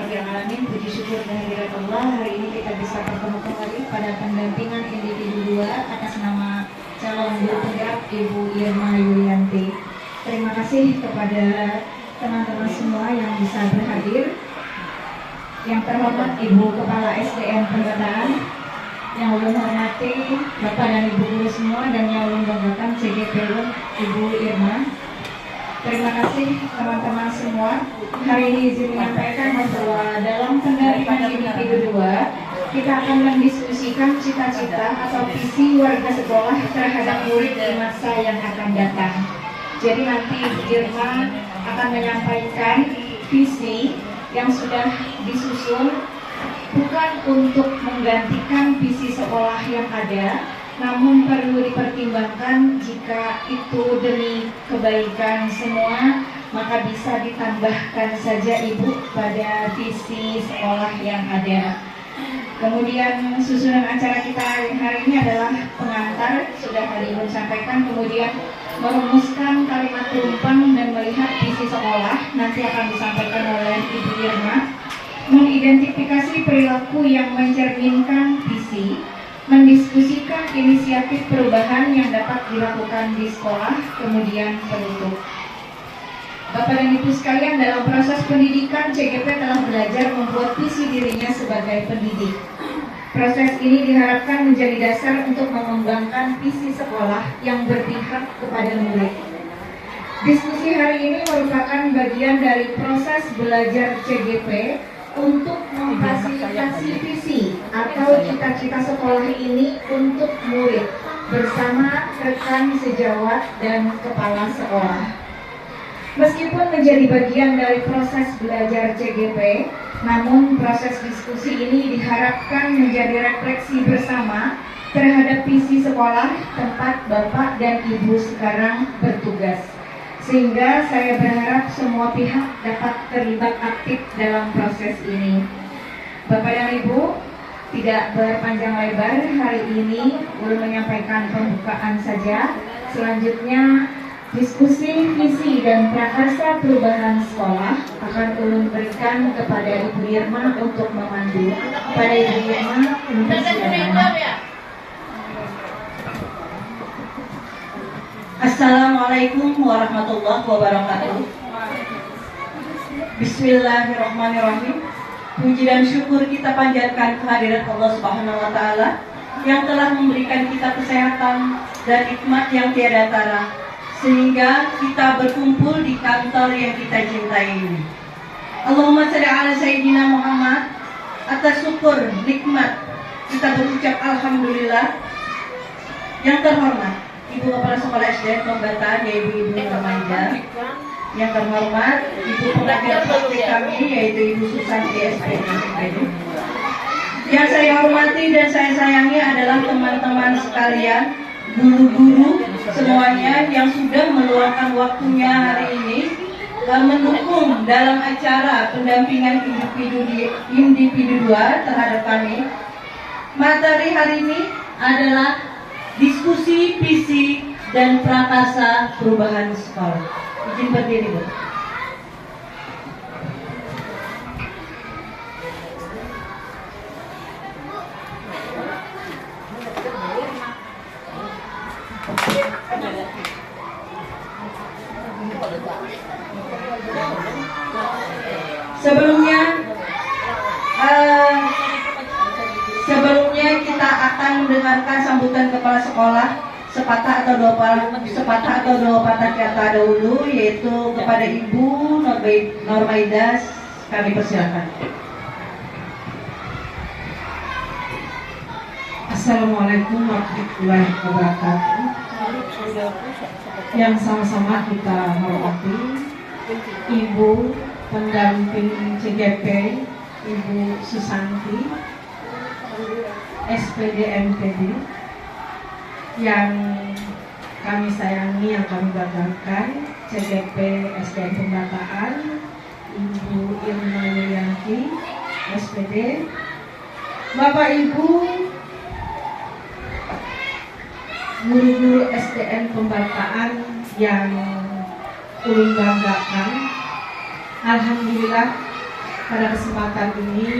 Rabbil Alamin. Puji syukur kehadirat Allah, hari ini kita bisa bertemu kembali pada pendampingan individu 2 atas nama calon guru penggerak Ibu Irma Yulianti. Terima kasih kepada teman-teman semua yang bisa berhadir. Yang terhormat Ibu Kepala SDN Pendataan, yang ulun hormati Bapak dan Ibu guru semua, dan yang ulun banggakan CGP Ibu Irma. Terima kasih teman-teman semua. Hari ini izin menyampaikan bahwa dalam pendampingan individu 2 kita akan mendiskusikan cita-cita atau visi warga sekolah terhadap murid di masa yang akan datang. Jadi nanti Ibu Irma akan menyampaikan visi yang sudah disusun, bukan untuk menggantikan visi sekolah yang ada, namun perlu dipertimbangkan jika itu demi kebaikan semua, maka bisa ditambahkan saja Ibu pada visi sekolah yang ada. Kemudian susunan acara kita hari ini adalah pengantar, sudah tadi Ibu sampaikan, kemudian merumuskan kalimat tumpang dan melihat visi sekolah, nanti akan disampaikan oleh Ibu Irma, mengidentifikasi perilaku yang mencerminkan visi, mendiskusikan inisiatif perubahan yang dapat dilakukan di sekolah, kemudian penutup. Bapak dan Ibu sekalian, dalam proses pendidikan CGP telah belajar membuat visi dirinya sebagai pendidik. Proses ini diharapkan menjadi dasar untuk mengembangkan visi sekolah yang berpihak kepada murid. Diskusi hari ini merupakan bagian dari proses belajar CGP untuk memfasilitasi visi atau cita-cita sekolah ini untuk murid bersama rekan sejawat dan kepala sekolah. Meskipun menjadi bagian dari proses belajar CGP, namun proses diskusi ini diharapkan menjadi refleksi bersama terhadap visi sekolah tempat Bapak dan Ibu sekarang bertugas. Sehingga saya berharap semua pihak dapat terlibat aktif dalam proses ini. Bapak dan Ibu, tidak berpanjang lebar, hari ini ulun menyampaikan pembukaan saja. Selanjutnya diskusi visi dan prakarsa perubahan sekolah akan ulun berikan kepada Ibu Irma untuk memandu. Pada Ibu Irma, silakan. Assalamualaikum warahmatullahi wabarakatuh. Bismillahirrahmanirrahim. Puji dan syukur kita panjatkan kehadirat Allah Subhanahu wa Ta'ala yang telah memberikan kita kesehatan dan nikmat yang tiada tara, sehingga kita berkumpul di kantor yang kita cintai ini. Allahumma shalli ala Sayyidina Muhammad. Atas syukur nikmat kita berucap alhamdulillah. Yang terhormat Ibu Kepala Sekolah SDN Pendataan, yaitu Ibu Normaida. Yang terhormat Ibu Pengajar praktik kami, yaitu Ibu Susanti SPD. Yang saya hormati dan saya sayangi adalah teman-teman sekalian, guru-guru semuanya yang sudah meluangkan waktunya hari ini mendukung dalam acara pendampingan individu 2 terhadap kami. Materi hari ini adalah diskusi visi dan prakarsa perubahan sekolah. Izin berdiri, Bu. Sebelumnya kita akan mendengarkan sambutan kepala sekolah sepatah atau dua patah kata dahulu, yaitu kepada Ibu Normaida. Kami persilakan. Assalamualaikum warahmatullahi wabarakatuh. Yang sama-sama kita hormati Ibu pendamping CGP, Ibu Susanti SPD MPD, yang kami sayangi, yang kami banggakan, CGP SDN Pendataan, Ibu Irma Yulianti SPD, Bapak Ibu guru-guru SDN Pendataan yang ulun banggakan. Alhamdulillah pada kesempatan ini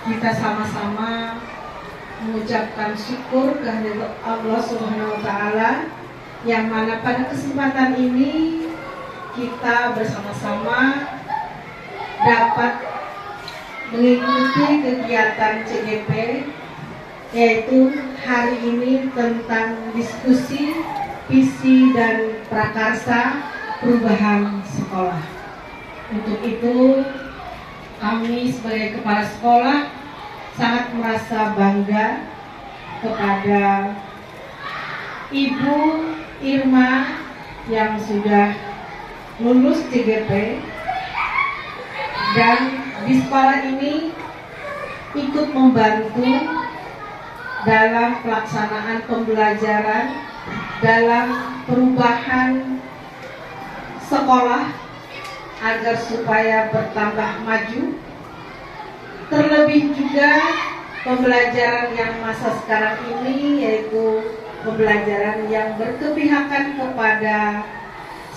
kita sama-sama mengucapkan syukur kehadirat Allah Subhanahu wa Ta'ala, yang mana pada kesempatan ini kita bersama-sama dapat mengikuti kegiatan CGP, yaitu hari ini tentang diskusi visi dan prakarsa perubahan sekolah. Untuk itu kami sebagai kepala sekolah sangat merasa bangga kepada Ibu Irma yang sudah lulus CGP, dan di sekolah ini ikut membantu dalam pelaksanaan pembelajaran, dalam perubahan sekolah agar supaya bertambah maju. Terlebih juga pembelajaran yang masa sekarang ini, yaitu pembelajaran yang berkepihakan kepada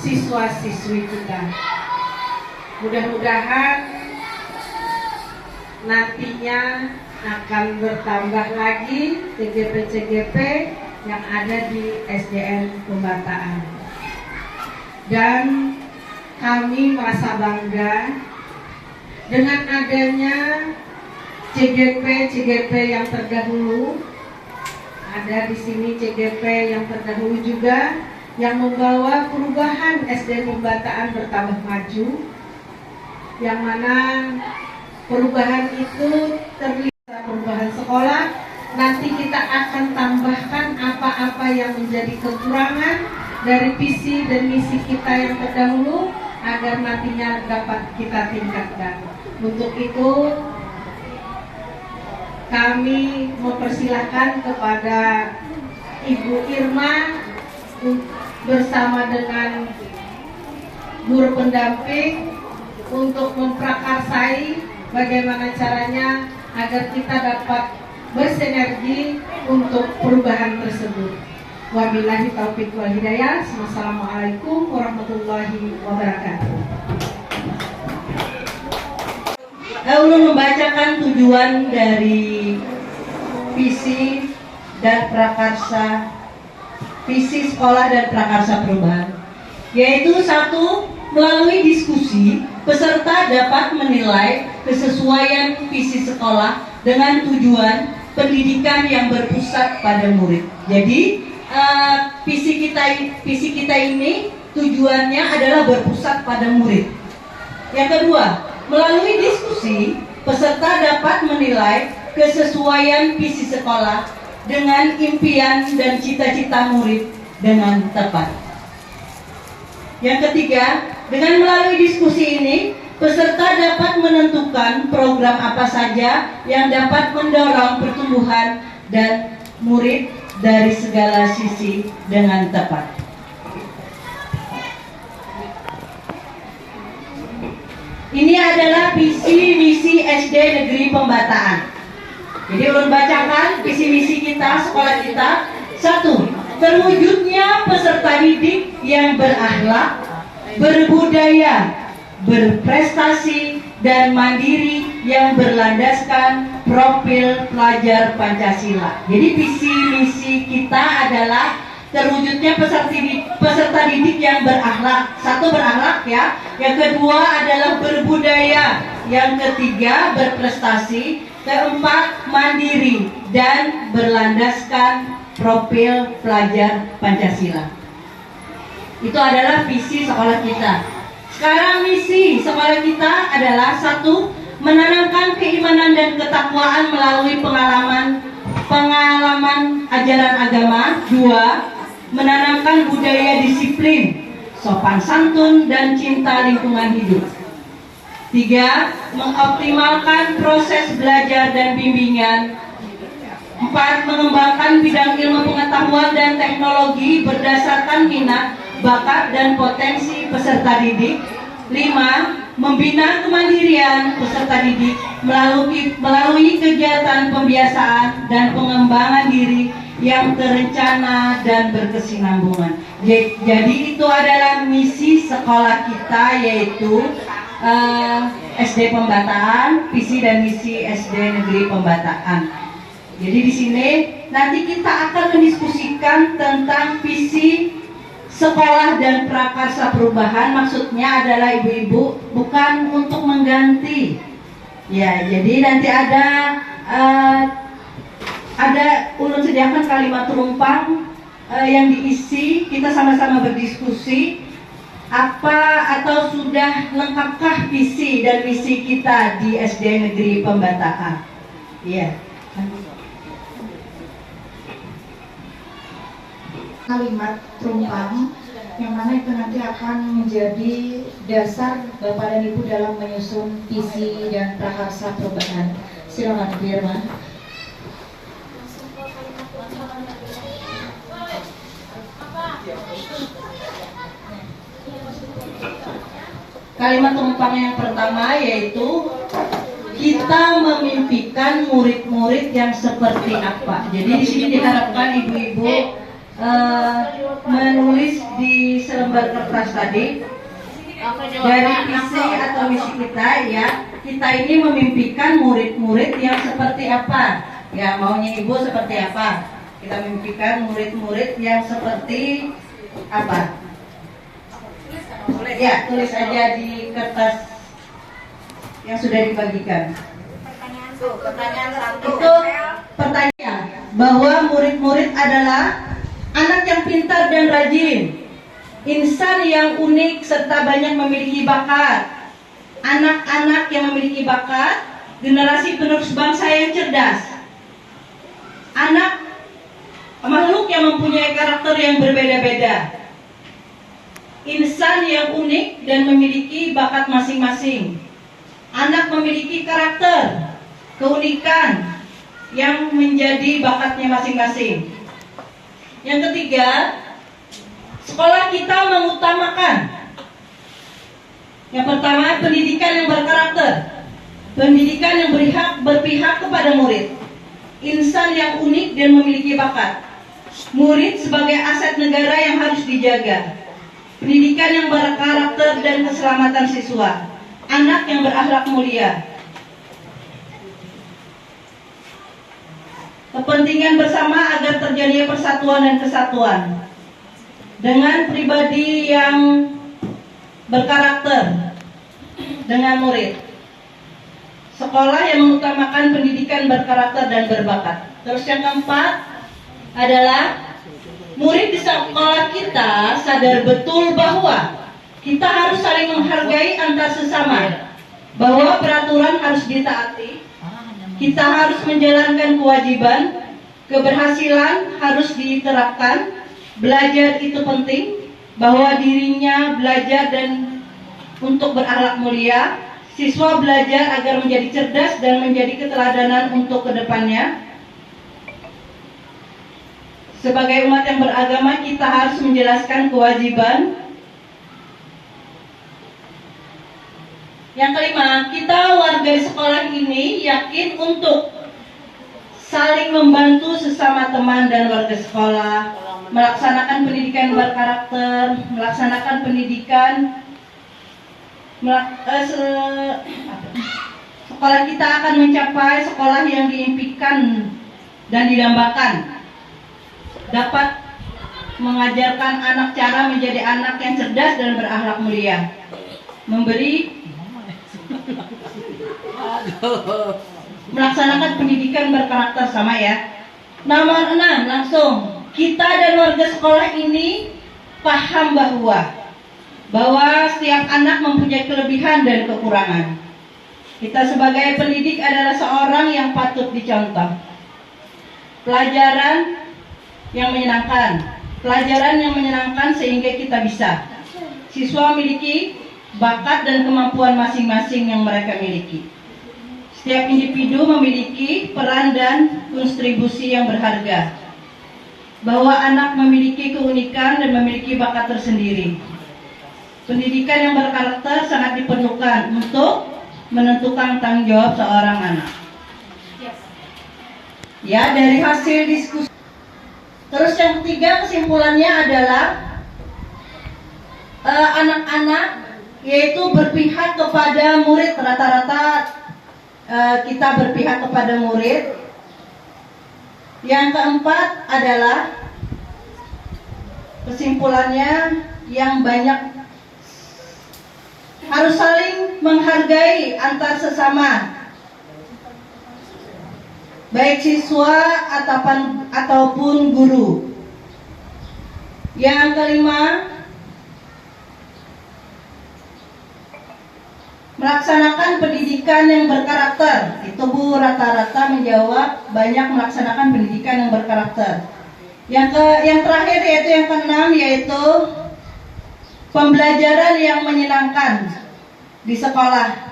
siswa-siswi kita. Mudah-mudahan nantinya akan bertambah lagi CGP-CGP yang ada di SDN Pembataan. Dan kami merasa bangga dengan adanya CGP yang terdahulu. Ada di sini CGP yang terdahulu juga yang membawa perubahan SDN Pembataan bertambah maju, yang mana perubahan itu terlihat perubahan sekolah. Nanti kita akan tambahkan apa-apa yang menjadi kekurangan dari visi dan misi kita yang terdahulu agar nantinya dapat kita tingkatkan. Untuk itu kami mempersilahkan kepada Ibu Irma bersama dengan guru pendamping untuk memprakarsai bagaimana caranya agar kita dapat bersinergi untuk perubahan tersebut. Wabillahi taufiq wal hidayah. Wassalamualaikum warahmatullahi wabarakatuh. Saya ulun membacakan tujuan dari visi dan prakarsa, visi sekolah dan prakarsa perubahan, yaitu satu, melalui diskusi peserta dapat menilai kesesuaian visi sekolah dengan tujuan pendidikan yang berpusat pada murid. Jadi visi kita ini tujuannya adalah berpusat pada murid. Yang kedua, melalui diskusi peserta dapat menilai kesesuaian visi sekolah dengan impian dan cita-cita murid dengan tepat. Yang ketiga, dengan melalui diskusi ini peserta dapat menentukan program apa saja yang dapat mendorong pertumbuhan dan murid dari segala sisi dengan tepat. Ini adalah visi misi SD Negeri Pembataan. Jadi ulun bacakan visi misi kita, sekolah kita. Satu, terwujudnya peserta didik yang berakhlak, berbudaya, berprestasi, dan mandiri yang berlandaskan profil pelajar Pancasila. Jadi visi misi kita adalah terwujudnya peserta didik yang berakhlak. Satu, berakhlak ya. Yang kedua adalah berbudaya. Yang ketiga, berprestasi. Keempat, mandiri dan berlandaskan profil pelajar Pancasila. Itu adalah visi sekolah kita. Sekarang misi sekolah kita adalah satu, menanamkan keimanan dan ketakwaan melalui pengalaman ajaran agama. Dua, menanamkan budaya disiplin, sopan santun, dan cinta lingkungan hidup. Tiga, mengoptimalkan proses belajar dan bimbingan. Empat, mengembangkan bidang ilmu pengetahuan dan teknologi berdasarkan minat, bakat, dan potensi peserta didik. Lima, membina kemandirian peserta didik melalui kegiatan pembiasaan dan pengembangan diri yang terencana dan berkesinambungan. Jadi itu adalah misi sekolah kita, yaitu SD Pembataan, visi dan misi SD Negeri Pembataan. Jadi di sini nanti kita akan mendiskusikan tentang visi sekolah dan prakarsa perubahan. Maksudnya adalah ibu-ibu, bukan untuk mengganti. Ya, jadi nanti ada ulun sediakan kalimat tumpang yang diisi, kita sama-sama berdiskusi apa atau sudah lengkapkah visi dan misi kita di SD Negeri Pembataan. Ya. Kalimat tumpang yang mana itu nanti akan menjadi dasar Bapak dan Ibu dalam menyusun visi dan prakarsa perubahan. Silakan Ibu Irma. Kalimat tumpang yang pertama yaitu kita memimpikan murid-murid yang seperti apa. Jadi di sini diharapkan ibu-ibu menulis di selembar kertas tadi dari visi atau misi kita, ya, kita ini memimpikan murid-murid yang seperti apa, ya, maunya ibu seperti apa, kita memimpikan murid-murid yang seperti apa, ya, tulis aja di kertas yang sudah dibagikan. Itu pertanyaan bahwa murid-murid adalah anak yang pintar dan rajin, insan yang unik serta banyak memiliki bakat, anak-anak yang memiliki bakat, generasi penerus bangsa yang cerdas, anak makhluk yang mempunyai karakter yang berbeda-beda, insan yang unik dan memiliki bakat masing-masing, anak memiliki karakter, keunikan yang menjadi bakatnya masing-masing. Yang ketiga, sekolah kita mengutamakan yang pertama, pendidikan yang berkarakter, pendidikan yang berpihak kepada murid, insan yang unik dan memiliki bakat, murid sebagai aset negara yang harus dijaga, pendidikan yang berkarakter dan keselamatan siswa, anak yang berakhlak mulia, kepentingan bersama agar terjadi persatuan dan kesatuan dengan pribadi yang berkarakter dengan murid, sekolah yang mengutamakan pendidikan berkarakter dan berbakat. Terus yang keempat adalah murid di sekolah kita sadar betul bahwa kita harus saling menghargai antar sesama, bahwa peraturan harus ditaati, kita harus menjalankan kewajiban, keberhasilan harus diterapkan, belajar itu penting, bahwa dirinya belajar dan untuk berakhlak mulia, siswa belajar agar menjadi cerdas dan menjadi keteladanan untuk kedepannya. Sebagai umat yang beragama, kita harus menjelaskan kewajiban. Yang kelima, kita warga di sekolah ini yakin untuk saling membantu sesama teman dan warga sekolah, melaksanakan pendidikan berkarakter, melaksanakan pendidikan sekolah kita akan mencapai sekolah yang diimpikan dan didambakan, dapat mengajarkan anak cara menjadi anak yang cerdas dan berakhlak mulia, melaksanakan pendidikan berkarakter, sama ya. Nomor 6, langsung kita dan warga sekolah ini paham bahwa setiap anak mempunyai kelebihan dan kekurangan. Kita sebagai pendidik adalah seorang yang patut dicontoh. Pelajaran yang menyenangkan sehingga kita bisa. Siswa memiliki bakat dan kemampuan masing-masing yang mereka miliki. Setiap individu memiliki peran dan kontribusi yang berharga. Bahwa anak memiliki keunikan dan memiliki bakat tersendiri. Pendidikan yang berkarakter sangat diperlukan untuk menentukan tanggung jawab seorang anak. Ya, dari hasil diskusi. Terus yang ketiga, kesimpulannya adalah anak-anak yaitu berpihak kepada murid. Rata-rata kita berpihak kepada murid. Yang keempat adalah kesimpulannya yang banyak harus saling menghargai antar sesama, baik siswa ataupun guru. Yang kelima, melaksanakan pendidikan yang berkarakter. Itu Bu rata-rata menjawab banyak melaksanakan pendidikan yang berkarakter. Yang terakhir yaitu yang keenam, yaitu pembelajaran yang menyenangkan di sekolah.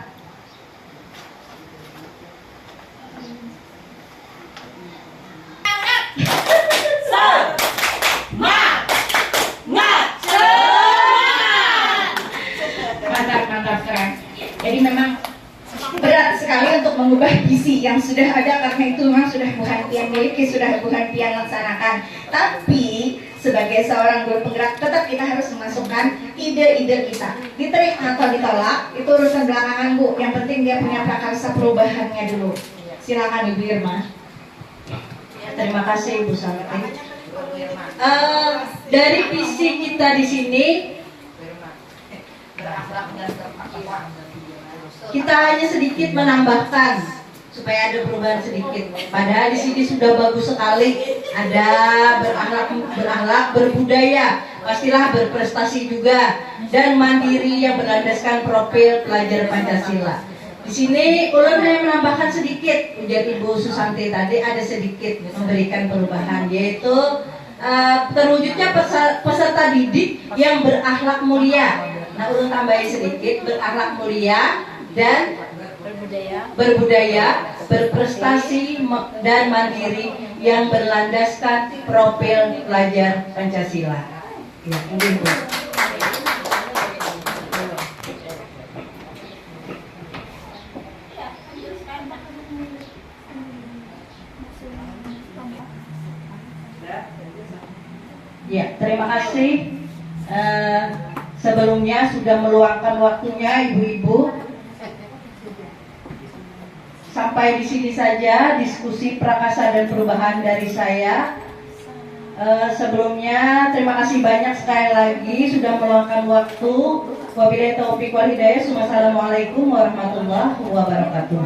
Mantap, keren. Jadi memang berat sekali untuk mengubah gizi yang sudah ada, karena itu memang sudah Tuhan Pian miliki, sudah Tuhan Pian laksanakan. Tapi sebagai seorang guru penggerak, tetap kita harus memasukkan ide-ide kita. Diterima atau ditolak itu urusan belakangan Bu. Yang penting dia punya prakarsa perubahannya dulu. Silakan Ibu Irma. Terima kasih Ibu Santi. Dari visi kita di sini, kita hanya sedikit menambahkan supaya ada perubahan sedikit. Padahal di sini sudah bagus sekali. Ada berakhlak, berbudaya, pastilah berprestasi juga, dan mandiri yang berlandaskan profil pelajar Pancasila. Di sini ulun hanya menambahkan sedikit. Ujar Ibu Susanti tadi ada sedikit memberikan perubahan, yaitu terwujudnya peserta didik yang berakhlak mulia. Nah, ulun tambahin sedikit, berakhlak mulia dan berbudaya, berprestasi dan mandiri yang berlandaskan profil pelajar Pancasila. Ya, ini Bu. Ya, terima kasih. Sebelumnya sudah meluangkan waktunya Ibu-ibu. Sampai di sini saja diskusi prakasa dan perubahan dari saya. Sebelumnya terima kasih banyak sekali lagi sudah meluangkan waktu. Wabillahi taufiq wal hidayah. Wassalamualaikum warahmatullahi wabarakatuh.